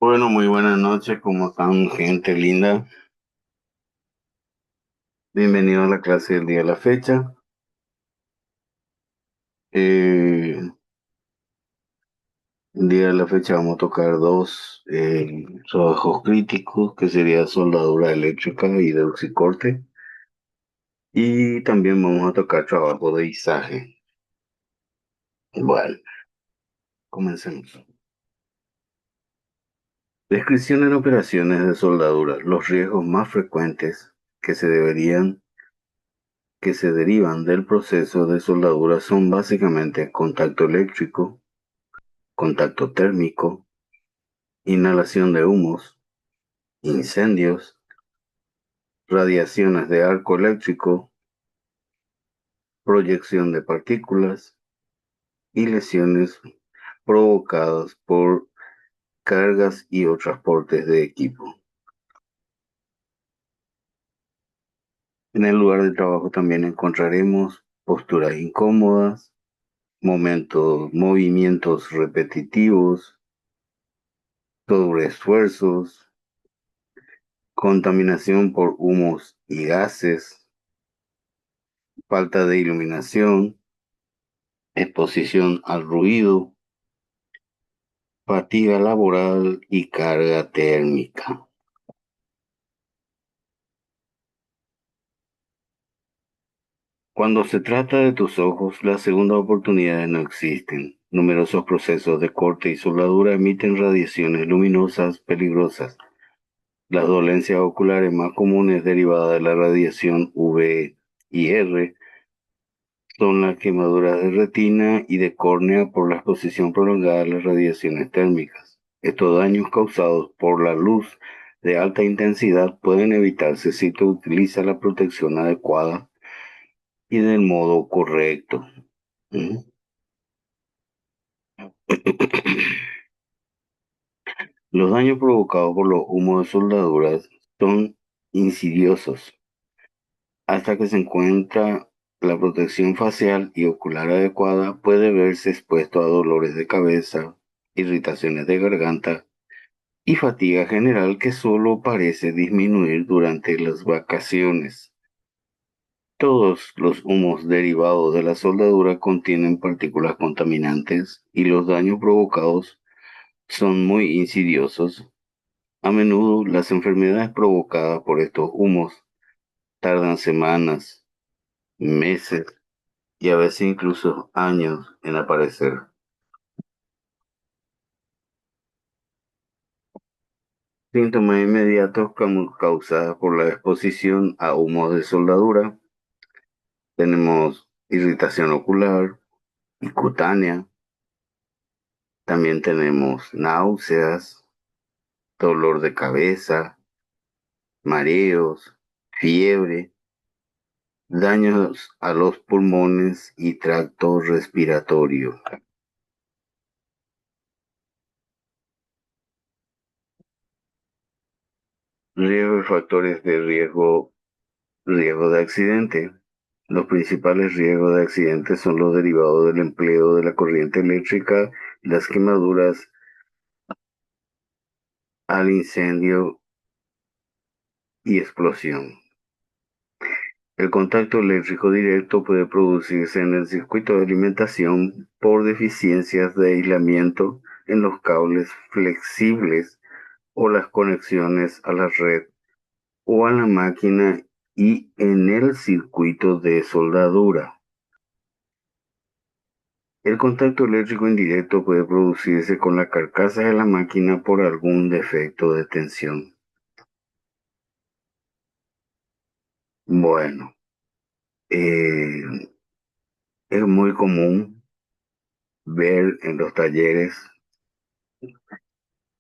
Bueno, muy buenas noches, ¿cómo están, gente linda? Bienvenido a la clase del día de la fecha. El día de la fecha vamos a tocar dos trabajos críticos, que sería soldadura eléctrica y deuxicorte. Y también vamos a tocar trabajo de izaje. Bueno, comencemos. Descripción en operaciones de soldadura. Los riesgos más frecuentes que se deberían que se derivan del proceso de soldadura son básicamente contacto eléctrico, contacto térmico, inhalación de humos, incendios, radiaciones de arco eléctrico, proyección de partículas y lesiones provocadas por cargas y o transportes de equipo. En el lugar de trabajo también encontraremos posturas incómodas, movimientos repetitivos, sobreesfuerzos, contaminación por humos y gases, falta de iluminación, exposición al ruido, fatiga laboral y carga térmica. Cuando se trata de tus ojos, las segundas oportunidades no existen. Numerosos procesos de corte y soldadura emiten radiaciones luminosas peligrosas. Las dolencias oculares más comunes derivadas de la radiación UV y R son las quemaduras de retina y de córnea por la exposición prolongada a las radiaciones térmicas. Estos daños causados por la luz de alta intensidad pueden evitarse si se utiliza la protección adecuada y del modo correcto. ¿Mm? Los daños provocados por los humos de soldaduras son insidiosos hasta que se encuentra la protección facial y ocular adecuada. Puede verse expuesto a dolores de cabeza, irritaciones de garganta y fatiga general que solo parece disminuir durante las vacaciones. Todos los humos derivados de la soldadura contienen partículas contaminantes y los daños provocados son muy insidiosos. A menudo las enfermedades provocadas por estos humos tardan semanas, meses y a veces incluso años en aparecer. Síntomas inmediatos causados por la exposición a humos de soldadura. Tenemos irritación ocular y cutánea. También tenemos náuseas, dolor de cabeza, mareos, fiebre, daños a los pulmones y tracto respiratorio. Riesgo y factores de riesgo de accidente. Los principales riesgos de accidente son los derivados del empleo de la corriente eléctrica, las quemaduras al incendio y explosión. El contacto eléctrico directo puede producirse en el circuito de alimentación por deficiencias de aislamiento en los cables flexibles o las conexiones a la red o a la máquina y en el circuito de soldadura. El contacto eléctrico indirecto puede producirse con la carcasa de la máquina por algún defecto de tensión. Bueno, eh, es muy común ver en los talleres,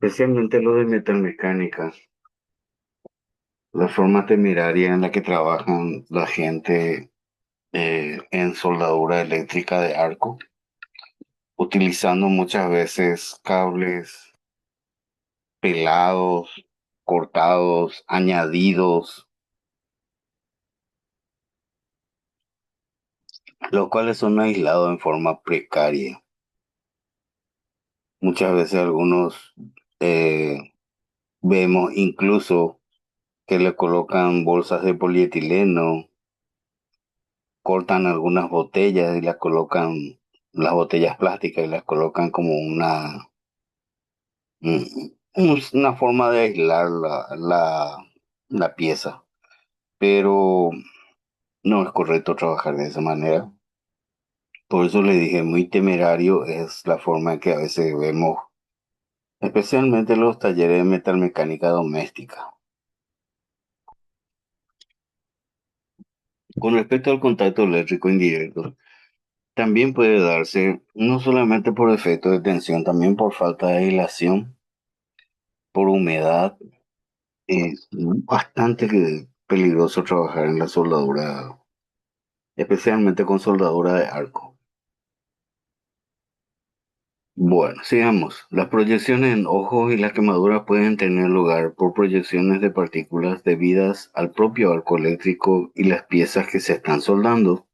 especialmente los de metalmecánica, la forma temeraria en la que trabajan la gente en soldadura eléctrica de arco, utilizando muchas veces cables pelados, cortados, añadidos, los cuales son aislados en forma precaria. Muchas veces algunos Vemos incluso que le colocan bolsas de polietileno, cortan algunas botellas y las colocan, las botellas plásticas y las colocan como una forma de aislar la pieza. Pero no es correcto trabajar de esa manera. Por eso le dije, muy temerario es la forma en que a veces vemos, especialmente los talleres de metalmecánica doméstica. Con respecto al contacto eléctrico indirecto, también puede darse no solamente por efecto de tensión, también por falta de aislación, por humedad. Es bastante peligroso trabajar en la soldadura, especialmente con soldadura de arco. Bueno, sigamos. Las proyecciones en ojos y las quemaduras pueden tener lugar por proyecciones de partículas debidas al propio arco eléctrico y las piezas que se están soldando,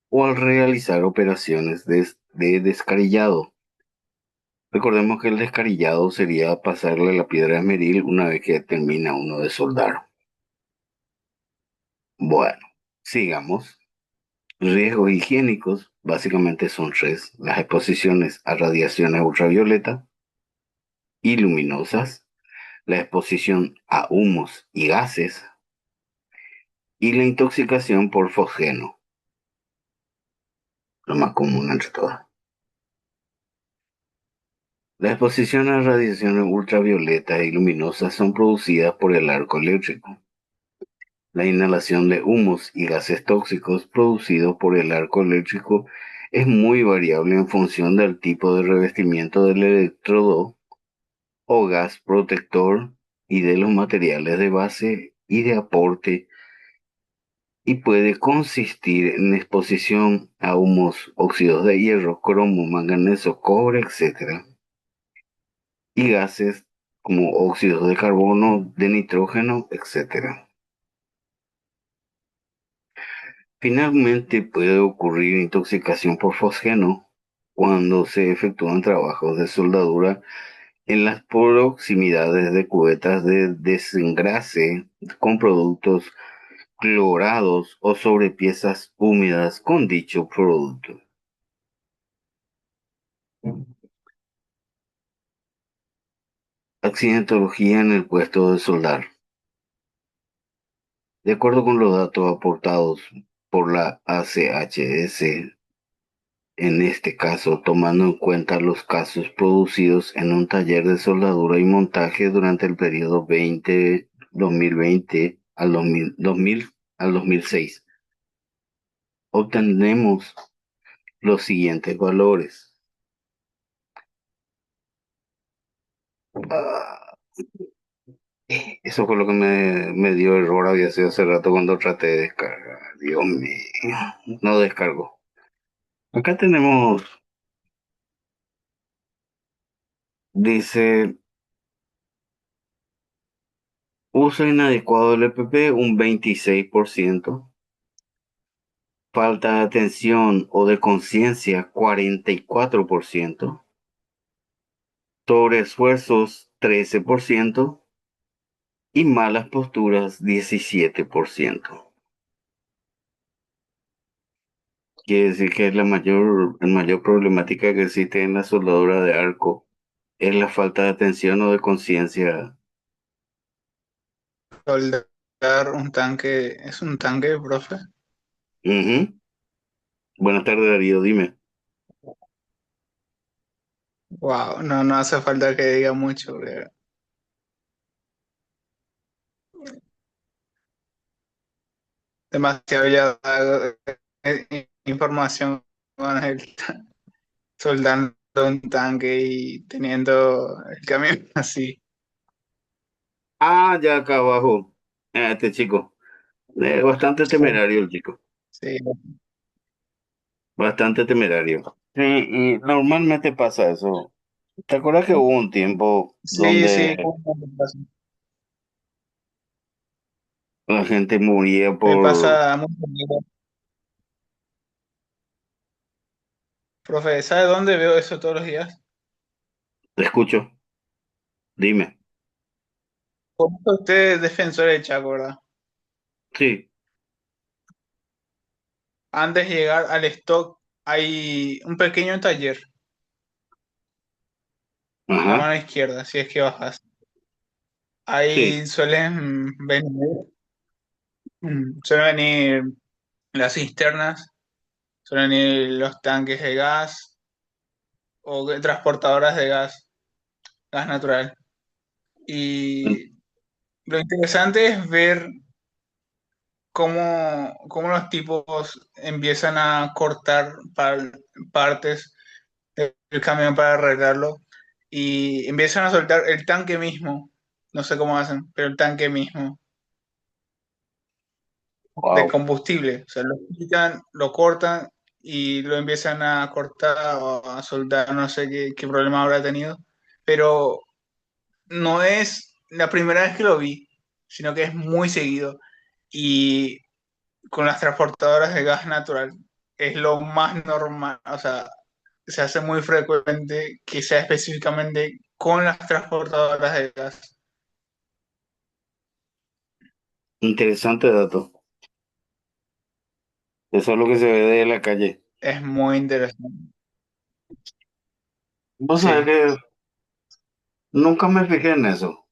o al realizar operaciones de descarillado. Recordemos que el descarillado sería pasarle la piedra de esmeril una vez que termina uno de soldar. Bueno, sigamos. Riesgos higiénicos básicamente son tres: las exposiciones a radiaciones ultravioleta y luminosas, la exposición a humos y gases y la intoxicación por fosgeno, lo más común entre todas. La exposición a radiaciones ultravioletas y luminosas son producidas por el arco eléctrico. La inhalación de humos y gases tóxicos producidos por el arco eléctrico es muy variable en función del tipo de revestimiento del electrodo o gas protector y de los materiales de base y de aporte, y puede consistir en exposición a humos, óxidos de hierro, cromo, manganeso, cobre, etc. y gases como óxidos de carbono, de nitrógeno, etc. Finalmente puede ocurrir intoxicación por fosgeno cuando se efectúan trabajos de soldadura en las proximidades de cubetas de desengrase con productos clorados o sobre piezas húmedas con dicho producto. Accidentología en el puesto de soldar. De acuerdo con los datos aportados por la ACHS, en este caso tomando en cuenta los casos producidos en un taller de soldadura y montaje durante el periodo 2020 al 2000 al 2006, obtenemos los siguientes valores. Ah, Eso fue lo que me dio error, había sido hace rato cuando traté de descargar. Dios mío, no descargó. Acá tenemos, dice, uso inadecuado del EPP un 26%, falta de atención o de conciencia 44%, sobreesfuerzos 13% y malas posturas 17%. Quiere decir que la mayor problemática que existe en la soldadura de arco es la falta de atención o de conciencia. Soldar un tanque, ¿es un tanque, profe? Ujú. Buenas tardes, Darío, dime. Wow, no, no hace falta que diga mucho, demasiado ya información con el soldando un tanque y teniendo el camión así. Ya acá abajo. Este chico. Bastante Sí, temerario el chico. sí, Bastante temerario. Sí, y normalmente pasa eso. ¿Te acuerdas que hubo un tiempo sí, sí, donde la gente moría me por... pasa mucho. Profe, ¿sabe dónde veo eso todos los días? Te escucho, dime. Usted es defensor de Chaco, ¿verdad? Sí, Antes de llegar al stock hay un pequeño taller a la ajá, mano izquierda, si es que bajas. sí. Ahí suelen venir las cisternas, suelen venir los tanques de gas o transportadoras de gas natural. En- Y lo interesante es ver cómo los tipos empiezan a cortar partes del camión para arreglarlo y empiezan a soltar el tanque mismo. No sé cómo hacen, pero el tanque mismo de Wow, combustible. O sea, lo quitan, lo cortan y lo empiezan a cortar o a soldar, no sé qué problema habrá tenido. Pero no es la primera vez que lo vi, sino que es muy seguido. Y con las transportadoras de gas natural es lo más normal, o sea, se hace muy frecuente que sea específicamente con las transportadoras de gas. interesante dato. Eso es lo que se ve de la calle. Es muy interesante. Vos sabés Sí. que nunca me fijé en eso.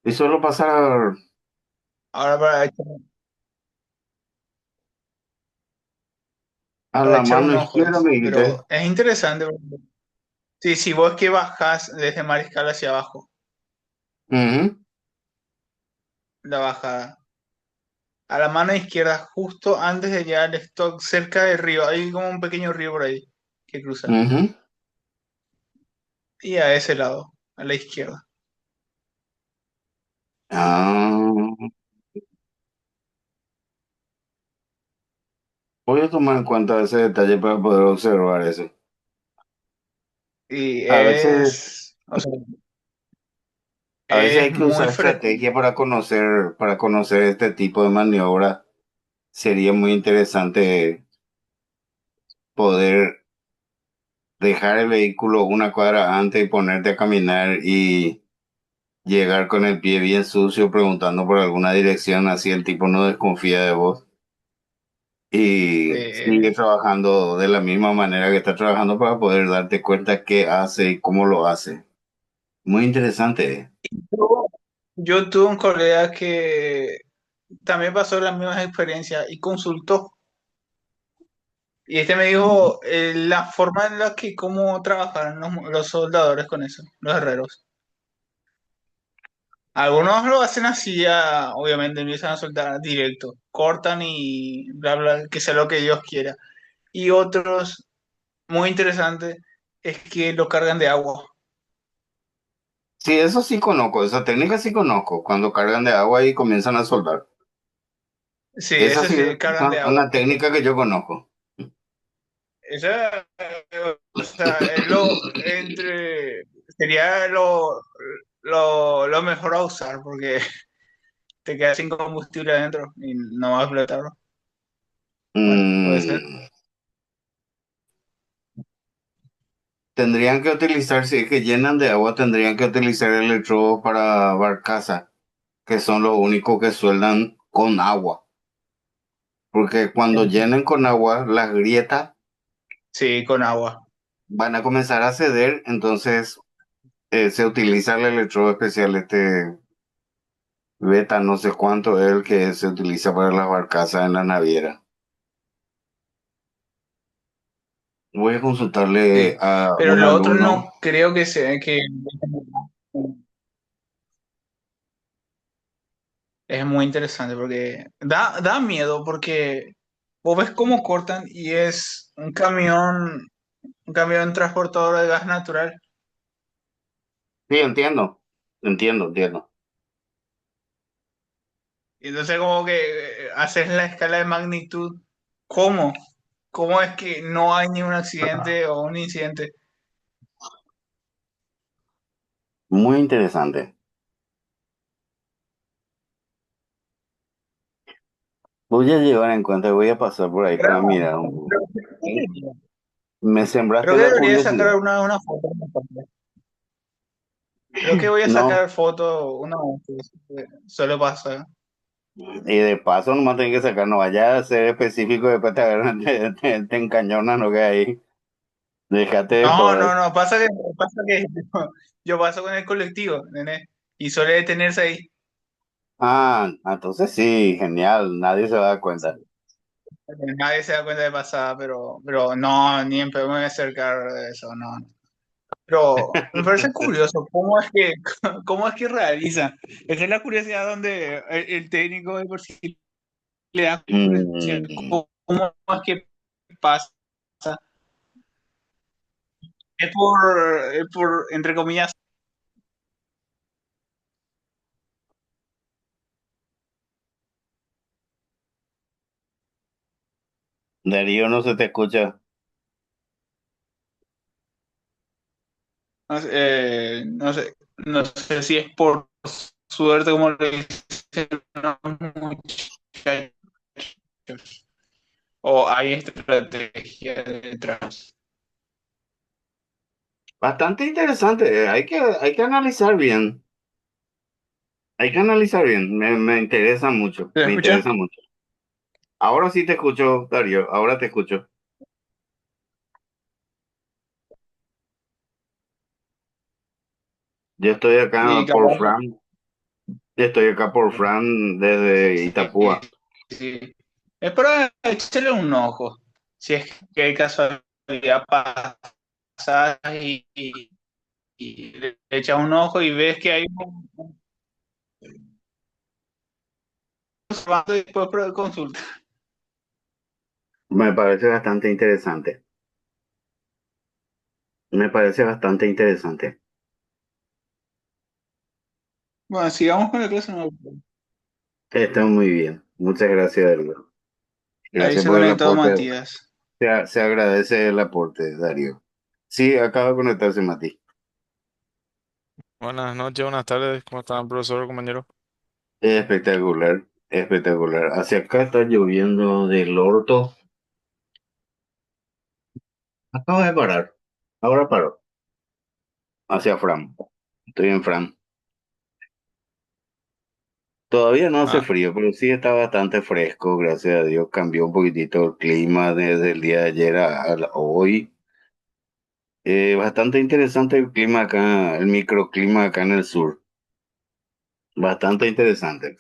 Y solo pasar Ahora a para la echar mano un ojo izquierda, es. me dijiste. Pero es interesante. Sí, si vos que bajás desde Mariscal hacia abajo, Ujú, la bajada. A la mano izquierda, justo antes de llegar al stock, cerca del río, hay como un pequeño río por ahí que cruza. ujú. Y a ese lado, a la izquierda. Ah, voy a tomar en cuenta ese detalle para poder observar eso. Y A veces, o sea, a veces es hay que muy usar frecuente. estrategia para conocer este tipo de maniobra. Sería muy interesante poder dejar el vehículo una cuadra antes y ponerte a caminar y llegar con el pie bien sucio preguntando por alguna dirección, así el tipo no desconfía de vos y sigue Eh, trabajando de la misma manera que está trabajando para poder darte cuenta qué hace y cómo lo hace. Muy interesante. yo, yo tuve un colega que también pasó las mismas experiencias y consultó. Y este me dijo la forma en la que cómo trabajan los soldadores con eso, los herreros. Algunos lo hacen así, obviamente empiezan a soltar directo, cortan y bla, bla, que sea lo que Dios quiera. Y otros, muy interesante, es que lo cargan de agua. Sí, eso sí conozco, esa técnica sí conozco, cuando cargan de agua y comienzan a soldar. Sí, Esa ese sí es sí, cargan de agua. una técnica que yo conozco. Esa, o sea, sería lo mejor a usar porque te quedas sin combustible adentro y no vas a explotarlo. Bueno, puede ser. Mm, tendrían que utilizar, si es que llenan de agua, tendrían que utilizar electrodos para barcaza, que son los únicos que sueldan con agua. Porque cuando llenen con agua, las grietas Sí, con agua. van a comenzar a ceder, entonces se utiliza el electrodo especial, este beta, no sé cuánto es el que se utiliza para las barcazas en la naviera. Voy a consultarle Sí. a Pero un lo otro alumno. no creo que sea que es muy interesante porque da miedo porque vos ves cómo cortan y es un camión transportador de gas natural. Sí, entiendo, entiendo. Y entonces como que haces la escala de magnitud. ¿Cómo? ¿Cómo es que no hay ni un accidente o un incidente? Muy interesante. Voy a llevar en cuenta, voy a pasar por ahí para mirar un poco. Me Creo sembraste que la debería sacar curiosidad. una foto. Creo que voy a No, sacar foto una vez, suele pasar. y de paso nomás tenés que sacar, no vaya a ser específico, después te, agarran, te encañonan lo que hay. Déjate de No, joder. no, no, pasa que yo paso con el colectivo, ¿entendés? Y suele detenerse ahí. Ah, entonces sí, genial, nadie se va a dar cuenta. Nadie se da cuenta de pasada, pero no, ni en pedo me voy a acercar de eso, no. No. Pero me parece curioso cómo es que realizan. Esa es la curiosidad donde el técnico de por sí le da curiosidad. Mm, ¿Cómo es que pasa? Es por, entre comillas, Darío no se te escucha. no sé si es por suerte, como le dicen los muchachos, o hay estrategia detrás. Bastante interesante, hay que analizar bien. Hay que analizar bien, me interesa mucho, ¿Se me escucha? interesa mucho. Ahora sí te escucho, Darío, ahora te escucho. Yo estoy Y acá por capaz, Fran, estoy acá por Fran desde sí, Itapúa. sí. Es para echarle un ojo. Si es que casualidad pasa y le echas un ojo y ves que hay un y después consulta. Me parece bastante interesante, me parece bastante interesante. Bueno, sigamos con la clase. No. Está muy bien, muchas gracias, Darío. Ahí Gracias se por el conectó aporte, Matías. se agradece el aporte, Darío. Sí, acaba de conectarse Mati. Buenas noches, buenas tardes, ¿cómo están, profesor, compañero? Espectacular, espectacular. Hacia acá está lloviendo del orto. Acaba de parar. Ahora paró. Hacia Fran. Estoy en Fran. Todavía no hace Ah, frío, pero sí está bastante fresco, gracias a Dios. Cambió un poquitito el clima desde el día de ayer a hoy. Bastante interesante el clima acá, el microclima acá en el sur. Bastante interesante.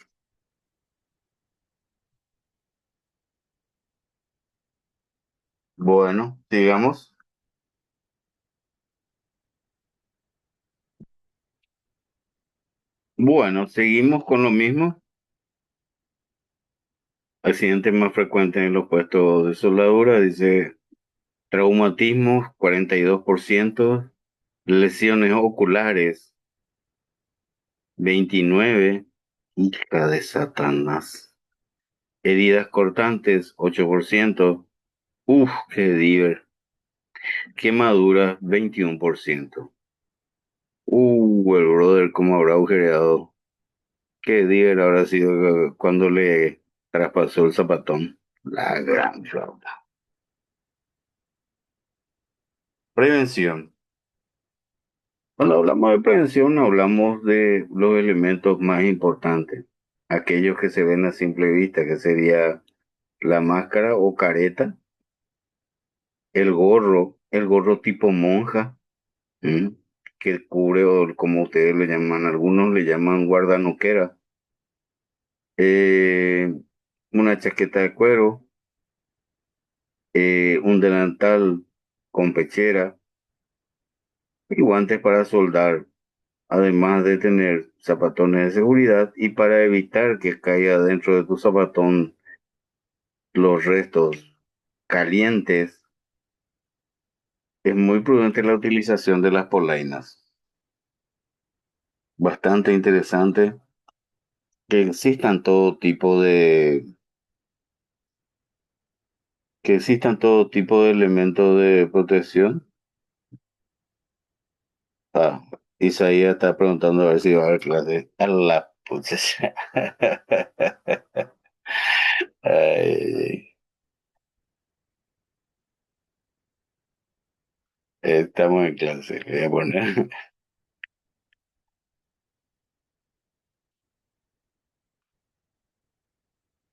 Bueno, sigamos. Bueno, seguimos con lo mismo. Accidentes más frecuentes en los puestos de soldadura, dice traumatismos 42%, lesiones oculares 29%, hija de Satanás, heridas cortantes 8%, uf, qué diver, quemaduras 21%. El brother cómo habrá agujereado, qué diver habrá sido cuando le traspasó el zapatón. La gran flauta. Prevención. Cuando hablamos de prevención, hablamos de los elementos más importantes, aquellos que se ven a simple vista, que sería la máscara o careta, el gorro tipo monja, ¿m? Que cubre, o como ustedes le llaman, algunos le llaman guardanuquera, eh, una chaqueta de cuero, un delantal con pechera y guantes para soldar, además de tener zapatones de seguridad y para evitar que caiga dentro de tu zapatón los restos calientes, es muy prudente la utilización de las polainas. Bastante interesante que existan todo tipo que existan todo tipo de elementos de protección. Ah, Isaías está preguntando a ver si va a haber clase. A la pucha. Ay, estamos en clase. Le voy a poner.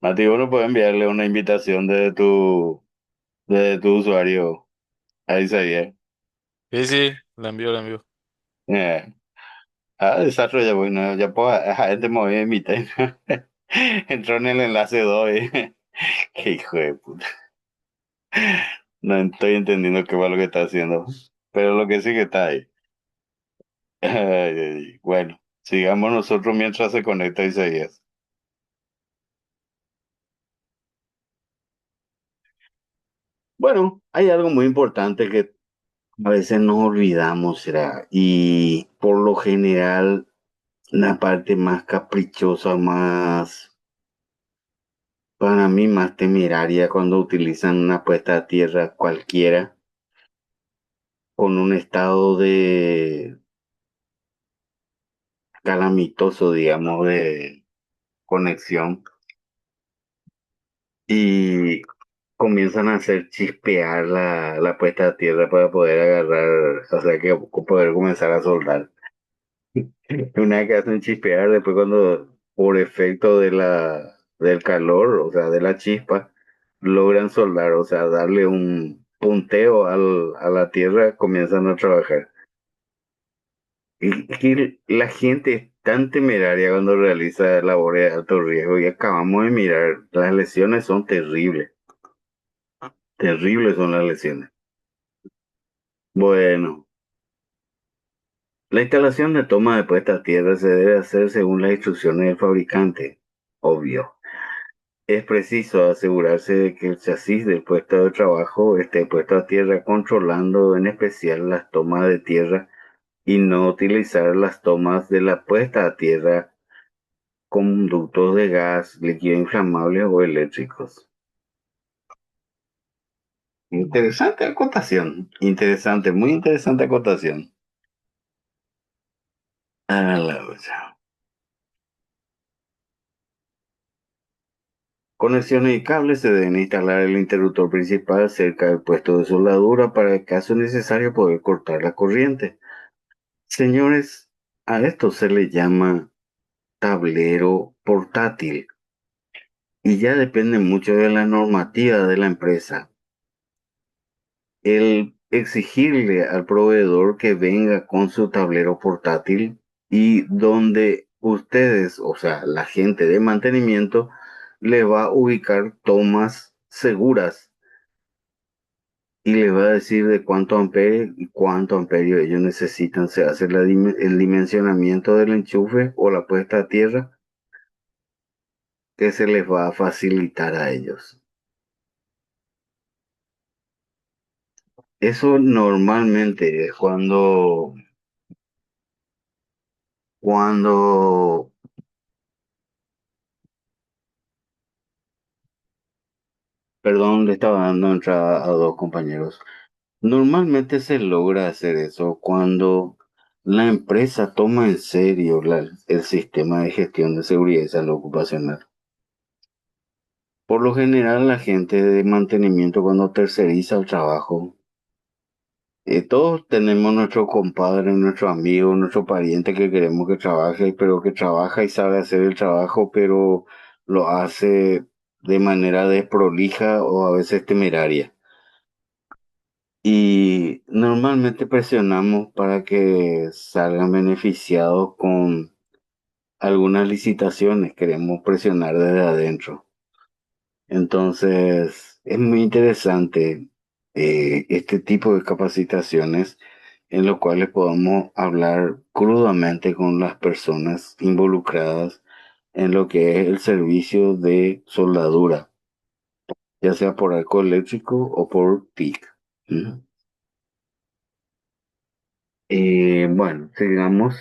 Mati, uno puede enviarle una invitación desde tu usuario a Isaías. Sí, sí, la envío, la envío. Eh, desarrollo, ya bueno, ya puedo, este me voy a invitar. Entró en el enlace 2. Qué hijo de puta. No estoy entendiendo qué va lo que está haciendo. Pero lo que sí que está ahí. Ay, ay, ay. Bueno, sigamos nosotros mientras se conecta Isaías. Bueno, hay algo muy importante que a veces nos olvidamos, será, y por lo general la parte más caprichosa, más, para mí, más temeraria cuando utilizan una puesta a tierra cualquiera con un estado de calamitoso, digamos, de conexión y comienzan a hacer chispear la puesta a tierra para poder agarrar, o sea, que poder comenzar a soldar. Una vez que hacen chispear, después cuando por efecto del calor, o sea, de la chispa, logran soldar, o sea, darle un punteo a la tierra, comienzan a trabajar. Y la gente es tan temeraria cuando realiza labores de alto riesgo y acabamos de mirar, las lesiones son terribles, terribles son las lesiones. Bueno, la instalación de toma de puesta a tierra se debe hacer según las instrucciones del fabricante, obvio. Es preciso asegurarse de que el chasis del puesto de trabajo esté puesto a tierra, controlando en especial las tomas de tierra y no utilizar las tomas de la puesta a tierra con ductos de gas, líquido inflamable o eléctricos. Interesante acotación, interesante, muy interesante acotación. A la otra. Conexiones y cables se deben instalar el interruptor principal cerca del puesto de soldadura para el caso necesario poder cortar la corriente. Señores, a esto se le llama tablero portátil y ya depende mucho de la normativa de la empresa. El exigirle al proveedor que venga con su tablero portátil y donde ustedes, o sea, la gente de mantenimiento, le va a ubicar tomas seguras y le va a decir de cuánto amperio y cuánto amperio ellos necesitan. Se hace el dimensionamiento del enchufe o la puesta a tierra que se les va a facilitar a ellos. Eso normalmente es cuando, perdón, le estaba dando entrada a dos compañeros. Normalmente se logra hacer eso cuando la empresa toma en serio el sistema de gestión de seguridad y salud ocupacional. Por lo general, la gente de mantenimiento cuando terceriza el trabajo, todos tenemos nuestro compadre, nuestro amigo, nuestro pariente que queremos que trabaje, pero que trabaja y sabe hacer el trabajo, pero lo hace de manera desprolija o a veces temeraria. Y normalmente presionamos para que salgan beneficiados con algunas licitaciones, queremos presionar desde adentro. Entonces, es muy interesante este tipo de capacitaciones en los cuales podamos hablar crudamente con las personas involucradas en lo que es el servicio de soldadura, ya sea por arco eléctrico o por TIC. ¿Mm? Bueno, sigamos.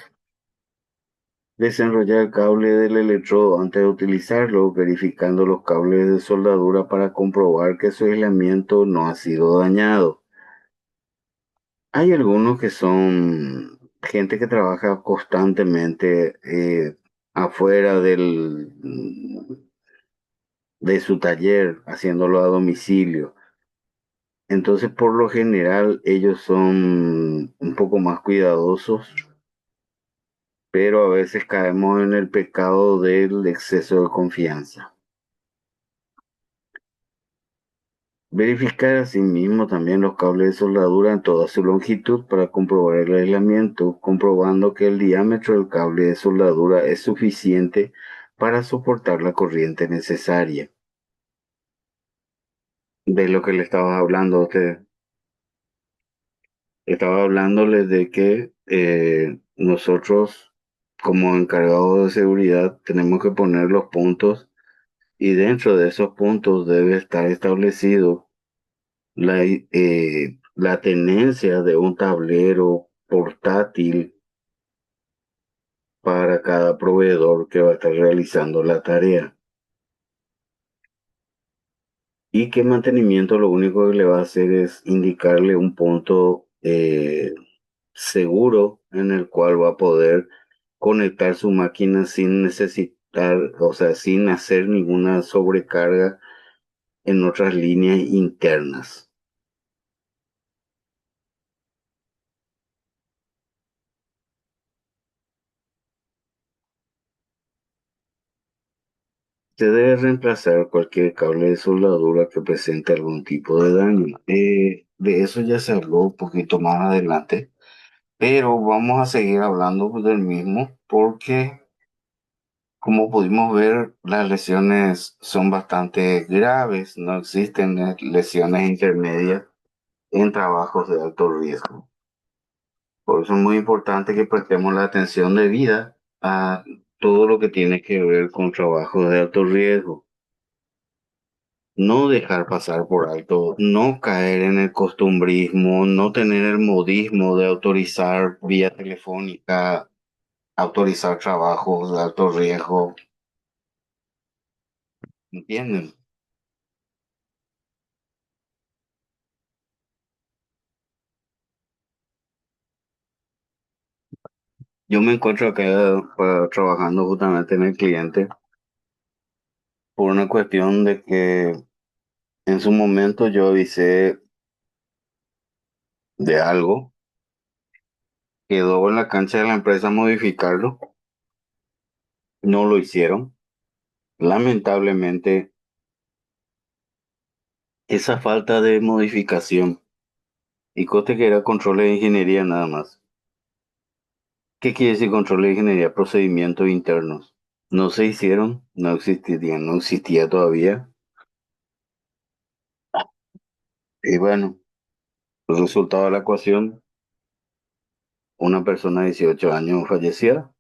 Desenrollar el cable del electrodo antes de utilizarlo, verificando los cables de soldadura para comprobar que su aislamiento no ha sido dañado. Hay algunos que son gente que trabaja constantemente afuera de su taller, haciéndolo a domicilio. Entonces, por lo general, ellos son un poco más cuidadosos, pero a veces caemos en el pecado del exceso de confianza. Verificar asimismo también los cables de soldadura en toda su longitud para comprobar el aislamiento, comprobando que el diámetro del cable de soldadura es suficiente para soportar la corriente necesaria. De lo que le estaba hablando a usted. Estaba hablándoles de que nosotros, como encargados de seguridad, tenemos que poner los puntos y dentro de esos puntos debe estar establecido la tenencia de un tablero portátil para cada proveedor que va a estar realizando la tarea. Y que mantenimiento lo único que le va a hacer es indicarle un punto seguro en el cual va a poder conectar su máquina sin necesitar, o sea, sin hacer ninguna sobrecarga en otras líneas internas. Se debe reemplazar cualquier cable de soldadura que presente algún tipo de daño. De eso ya se habló un poquito más adelante, pero vamos a seguir hablando del mismo porque, como pudimos ver, las lesiones son bastante graves, no existen lesiones intermedias en trabajos de alto riesgo. Por eso es muy importante que prestemos la atención debida a todo lo que tiene que ver con trabajos de alto riesgo. No dejar pasar por alto, no caer en el costumbrismo, no tener el modismo de autorizar vía telefónica, autorizar trabajos de alto riesgo, ¿entienden? Yo me encuentro acá trabajando justamente en el cliente por una cuestión de que en su momento yo avisé de algo, quedó en la cancha de la empresa modificarlo, no lo hicieron. Lamentablemente, esa falta de modificación, y coste que era control de ingeniería nada más. ¿Qué quiere decir control de ingeniería? Procedimientos internos. No se hicieron, no existía todavía. Y bueno, el resultado de la ecuación, una persona de 18 años fallecía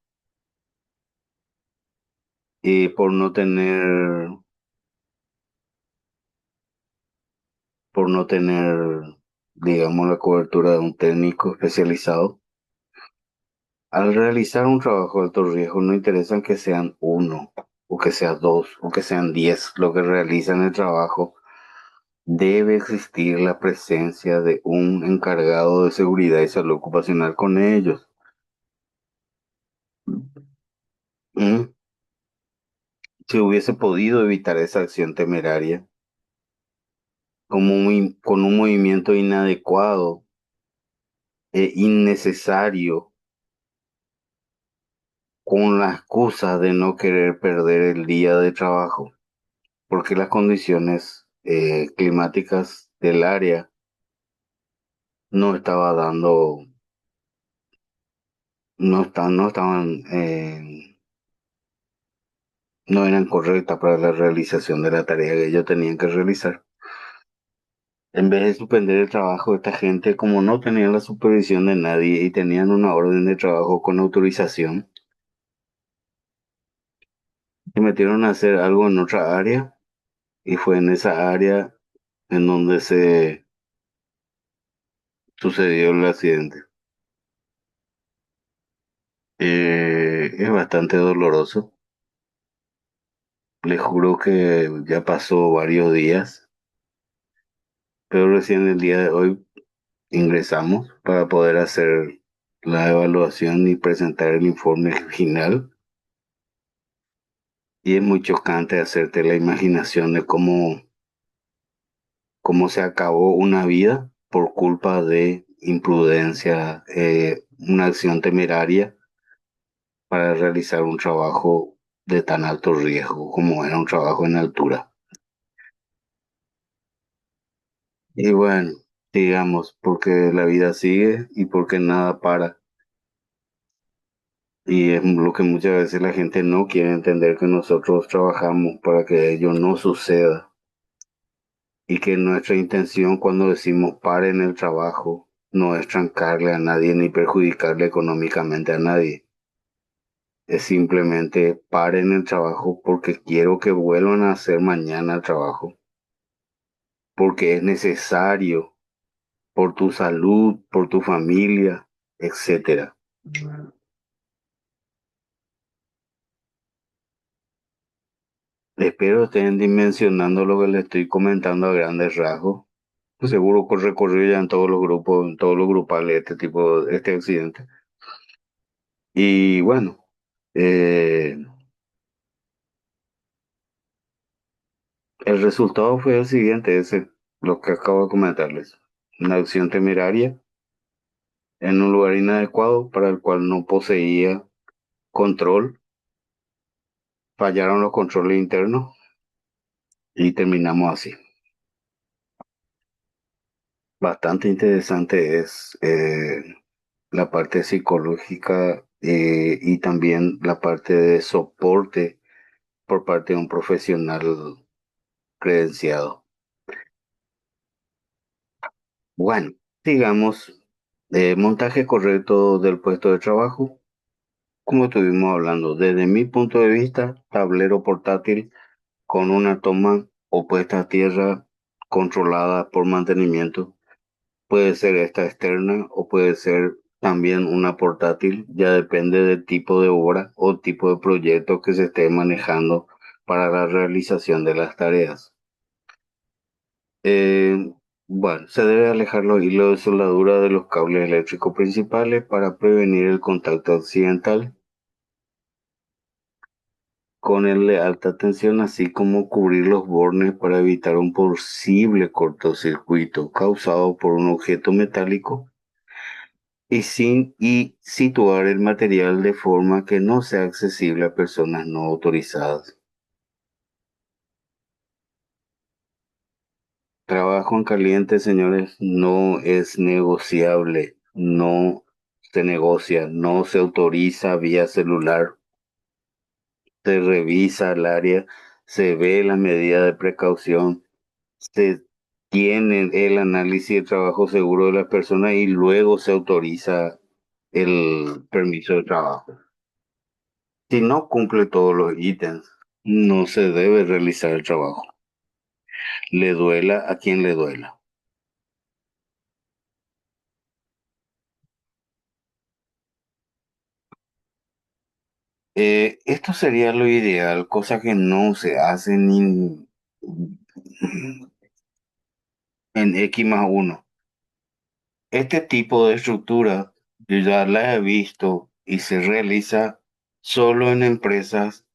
y por no tener, digamos, la cobertura de un técnico especializado. Al realizar un trabajo de alto riesgo, no interesan que sean uno, o que sean dos, o que sean 10 lo que realizan el trabajo. Debe existir la presencia de un encargado de seguridad y salud ocupacional con ellos. ¿Mm? Si hubiese podido evitar esa acción temeraria con un movimiento inadecuado e innecesario, con la excusa de no querer perder el día de trabajo, porque las condiciones climáticas del área no estaba dando, no estaban, no eran correctas para la realización de la tarea que ellos tenían que realizar. En vez de suspender el trabajo, esta gente, como no tenían la supervisión de nadie y tenían una orden de trabajo con autorización, se metieron a hacer algo en otra área y fue en esa área en donde se sucedió el accidente. Es bastante doloroso. Les juro que ya pasó varios días, pero recién el día de hoy ingresamos para poder hacer la evaluación y presentar el informe final. Y es muy chocante hacerte la imaginación de cómo se acabó una vida por culpa de imprudencia, una acción temeraria para realizar un trabajo de tan alto riesgo como era un trabajo en altura. Y bueno, digamos, porque la vida sigue y porque nada para. Y es lo que muchas veces la gente no quiere entender, que nosotros trabajamos para que ello no suceda. Y que nuestra intención cuando decimos pare en el trabajo no es trancarle a nadie ni perjudicarle económicamente a nadie. Es simplemente pare en el trabajo porque quiero que vuelvan a hacer mañana el trabajo, porque es necesario por tu salud, por tu familia, etcétera. Espero estén dimensionando lo que les estoy comentando a grandes rasgos. Seguro que recorrido ya en todos los grupos, en todos los grupales este tipo, este accidente. Y bueno, eh, el resultado fue el siguiente, ese, lo que acabo de comentarles. Una acción temeraria en un lugar inadecuado para el cual no poseía control. Fallaron los controles internos y terminamos así. Bastante interesante es la parte psicológica y también la parte de soporte por parte de un profesional credenciado. Bueno, digamos, montaje correcto del puesto de trabajo. Como estuvimos hablando, desde mi punto de vista, tablero portátil con una toma o puesta a tierra controlada por mantenimiento. Puede ser esta externa o puede ser también una portátil, ya depende del tipo de obra o tipo de proyecto que se esté manejando para la realización de las tareas. Eh, bueno, se debe alejar los hilos de soldadura de los cables eléctricos principales para prevenir el contacto accidental con el de alta tensión, así como cubrir los bornes para evitar un posible cortocircuito causado por un objeto metálico y situar el material de forma que no sea accesible a personas no autorizadas. Trabajo en caliente, señores, no es negociable, no se negocia, no se autoriza vía celular, se revisa el área, se ve la medida de precaución, se tiene el análisis de trabajo seguro de las personas y luego se autoriza el permiso de trabajo. Si no cumple todos los ítems, no se debe realizar el trabajo. Le duela a quien le duela. Esto sería lo ideal, cosa que no se hace ni en X más uno. Este tipo de estructura yo ya la he visto y se realiza solo en empresas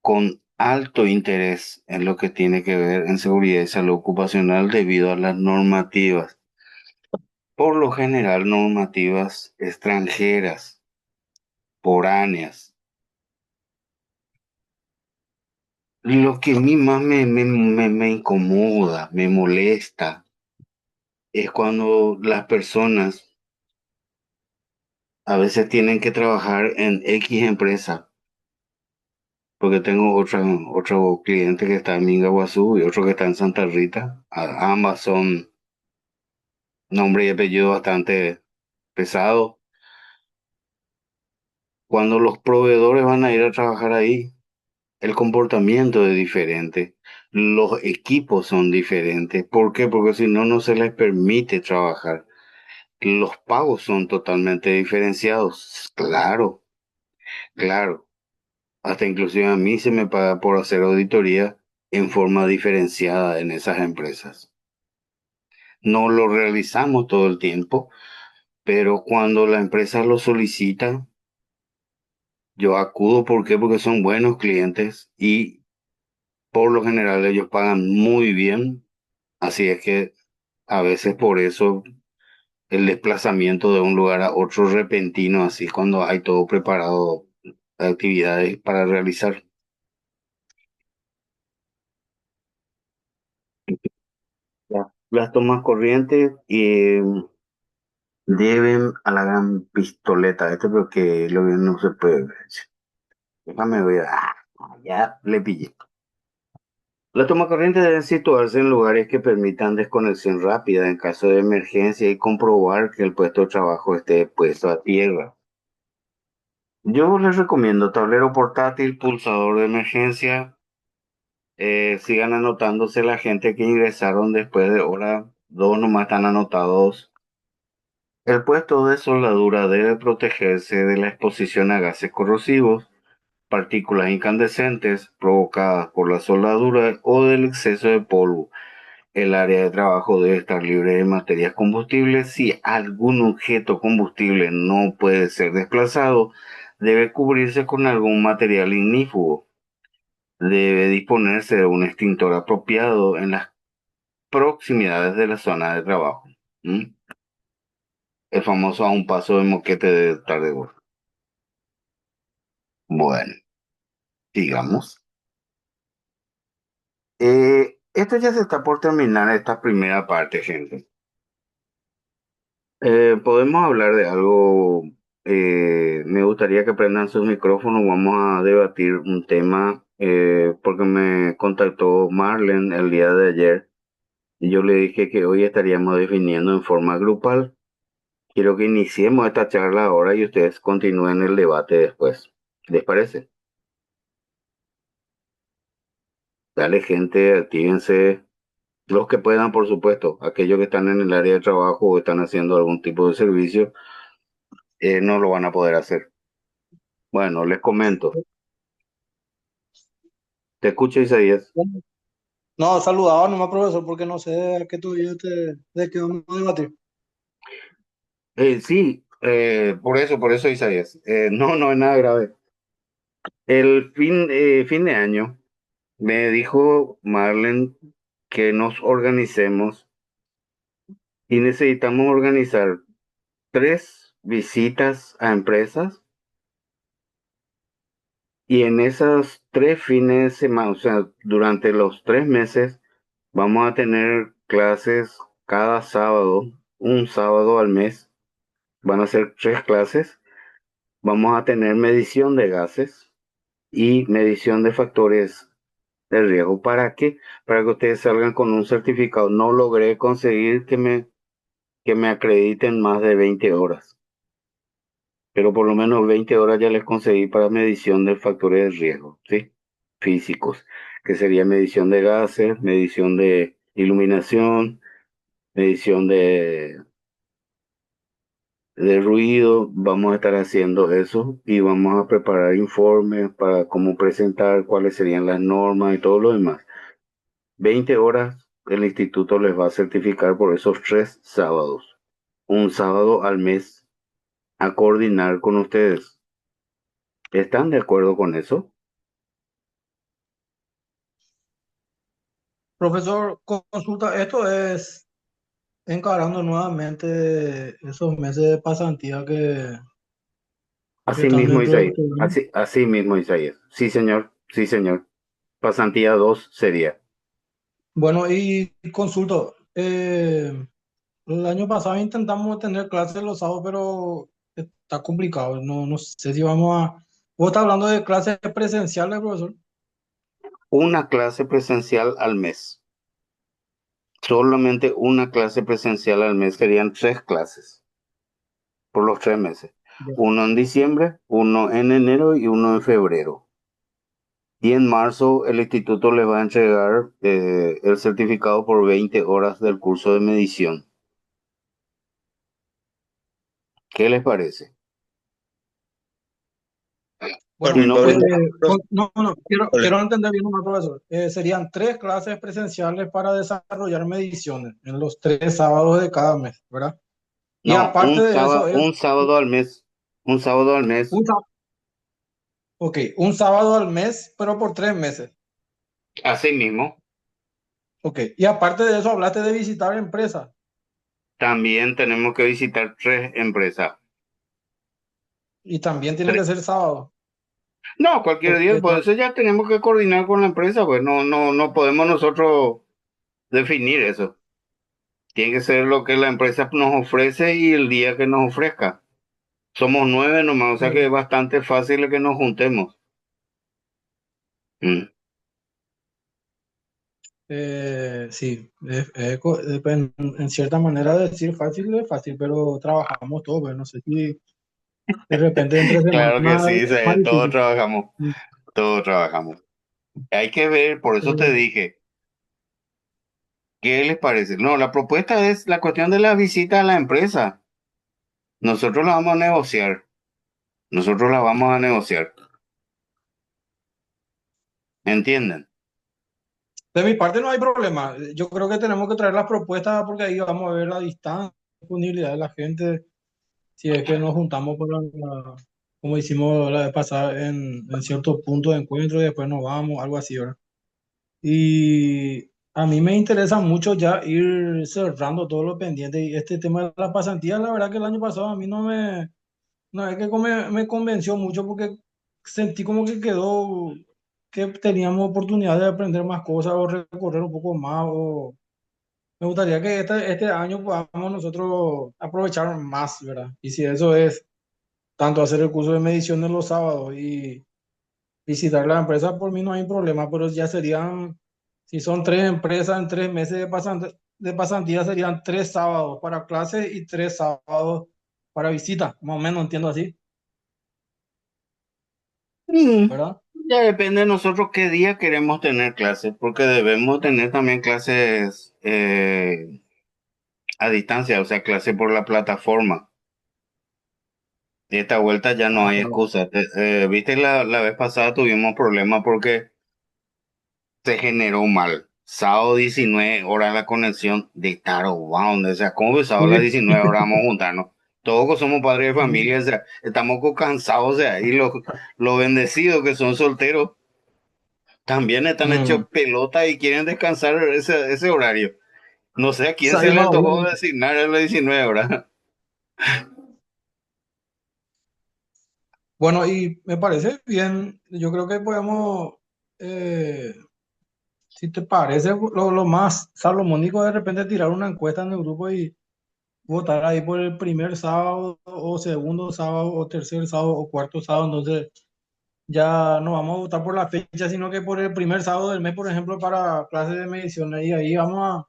con alto interés en lo que tiene que ver en seguridad y salud ocupacional debido a las normativas, por lo general normativas extranjeras, foráneas. Lo que a mí más me incomoda, me molesta, es cuando las personas a veces tienen que trabajar en X empresa, porque tengo otro cliente que está en Mingaguazú y otro que está en Santa Rita. Ambas son nombre y apellido bastante pesado. Cuando los proveedores van a ir a trabajar ahí, el comportamiento es diferente, los equipos son diferentes. ¿Por qué? Porque si no, no se les permite trabajar. Los pagos son totalmente diferenciados. Claro, claro. Hasta inclusive a mí se me paga por hacer auditoría en forma diferenciada en esas empresas. No lo realizamos todo el tiempo, pero cuando la empresa lo solicita, yo acudo. ¿Por qué? Porque son buenos clientes y por lo general ellos pagan muy bien. Así es que a veces por eso el desplazamiento de un lugar a otro repentino, así cuando hay todo preparado, actividades para realizar. Ya. Las tomas corrientes deben a la gran pistoleta. Esto porque lo que no se puede ver. Déjame ver. Ya le pillé. Las tomas corrientes deben situarse en lugares que permitan desconexión rápida en caso de emergencia y comprobar que el puesto de trabajo esté puesto a tierra. Yo les recomiendo tablero portátil, pulsador de emergencia. Sigan anotándose la gente que ingresaron después de hora 2, nomás están anotados. El puesto de soldadura debe protegerse de la exposición a gases corrosivos, partículas incandescentes provocadas por la soldadura o del exceso de polvo. El área de trabajo debe estar libre de materias combustibles. Si algún objeto combustible no puede ser desplazado, debe cubrirse con algún material ignífugo. Debe disponerse de un extintor apropiado en las proximidades de la zona de trabajo. ¿Mm? El famoso a un paso de moquete de Tardegor. Bueno, sigamos. Esto ya se está por terminar esta primera parte, gente. Podemos hablar de algo. Me gustaría que prendan sus micrófonos. Vamos a debatir un tema porque me contactó Marlen el día de ayer y yo le dije que hoy estaríamos definiendo en forma grupal. Quiero que iniciemos esta charla ahora y ustedes continúen el debate después. ¿Les parece? Dale, gente, actívense. Los que puedan, por supuesto. Aquellos que están en el área de trabajo o están haciendo algún tipo de servicio, no lo van a poder hacer. Bueno, les comento. Te escucho, Isaías. No, saludaba nomás, profesor, porque no sé de qué todavía de qué vamos a debatir. Sí, por eso, Isaías. No, no es nada grave. El fin de año me dijo Marlen que nos organicemos y necesitamos organizar 3 visitas a empresas y en esos 3 fines de semana, o sea, durante los 3 meses, vamos a tener clases cada sábado, un sábado al mes. Van a ser 3 clases. Vamos a tener medición de gases y medición de factores de riesgo. ¿Para qué? Para que ustedes salgan con un certificado. No logré conseguir que me acrediten más de 20 horas, pero por lo menos 20 horas ya les conseguí para medición de factores de riesgo, ¿sí? Físicos, que sería medición de gases, medición de iluminación, medición de ruido. Vamos a estar haciendo eso y vamos a preparar informes para cómo presentar, cuáles serían las normas y todo lo demás. 20 horas el instituto les va a certificar por esos 3 sábados. Un sábado al mes a coordinar con ustedes. ¿Están de acuerdo con eso? Profesor, consulta, esto es encarando nuevamente esos meses de pasantía que Así están mismo, dentro del Isaías. programa. Así mismo, Isaías. Sí, señor. Sí, señor. Pasantía 2 sería. Bueno, y consulto, el año pasado intentamos tener clases los sábados, pero está complicado. No sé si vamos a... ¿Vos estás hablando de clases presenciales, profesor? Una clase presencial al mes. Solamente una clase presencial al mes. Serían 3 clases por los 3 meses. Ya. Uno en diciembre, uno en enero y uno en febrero. Y en marzo el instituto les va a entregar el certificado por 20 horas del curso de medición. ¿Qué les parece? Por Y Bueno, mi no, pobre. no, quiero entender bien, nomás, profesor. Serían 3 clases presenciales para desarrollar mediciones en los 3 sábados de cada mes, ¿verdad? Y no, aparte de eso es un sábado al mes. Un sábado al mes. un, sá- ok, un sábado al mes, pero por 3 meses. Así mismo. Ok, y aparte de eso hablaste de visitar empresas También tenemos que visitar 3 empresas. y también tienen que Tres. ser sábados. No, cualquier Porque día, por eso ya tenemos que coordinar con la empresa, pues no podemos nosotros definir eso. Tiene que ser lo que la empresa nos ofrece y el día que nos ofrezca. Somos 9 nomás, o sea que es bastante fácil que nos juntemos. Mm. Sí, en cierta manera decir fácil es fácil, pero trabajamos todos, pues no sé si de repente entre Claro que semanas sí, es más todos difícil. trabajamos, Mm. todos trabajamos. Hay que ver, por eso te Eh, dije, ¿qué les parece? No, la propuesta es la cuestión de la visita a la empresa. Nosotros la vamos a negociar, nosotros la vamos a negociar, ¿entienden? De mi parte no hay problema. Yo creo que tenemos que traer las propuestas porque ahí vamos a ver la distancia, la disponibilidad de la gente, si es que nos juntamos como hicimos la vez pasada en ciertos puntos de encuentro y después nos vamos, algo así, ¿verdad? Y a mí me interesa mucho ya ir cerrando todo lo pendiente. Y este tema de las pasantías, la verdad que el año pasado a mí no es que me convenció mucho porque sentí como que quedó, que teníamos oportunidad de aprender más cosas o recorrer un poco más. O me gustaría que este año podamos nosotros aprovechar más, ¿verdad? Y si eso es tanto hacer el curso de medición en los sábados y visitar la empresa, por mí no hay problema, pero ya serían, si son 3 empresas en 3 meses de pasantía, serían 3 sábados para clases y 3 sábados para visita, más o menos entiendo así, Mm, ¿verdad? Ya depende de nosotros qué día queremos tener clases, porque debemos tener también clases a distancia, o sea, clases por la plataforma. De esta vuelta ya no Ah, hay claro. excusa. Viste, la vez pasada tuvimos problemas porque se generó mal. Sábado 19 horas la conexión de Tarobón. O sea, ¿cómo que sábado a las Sí, 19 horas vamos a juntarnos? Todos que somos padres de sí, familia, o sea, estamos cansados, o sea, y los bendecidos que son solteros también están hechos mm. pelota y quieren descansar ese horario. No sé a quién se Sale le más antojó uno. designar a las 19 horas. Bueno, y me parece bien, yo creo que podemos, eh, si te parece, lo más salomónico de repente tirar una encuesta en el grupo y votar ahí por el primer sábado o segundo sábado o tercer sábado o cuarto sábado. Entonces ya no vamos a votar por la fecha, sino que por el primer sábado del mes, por ejemplo, para clases de medición. Y ahí vamos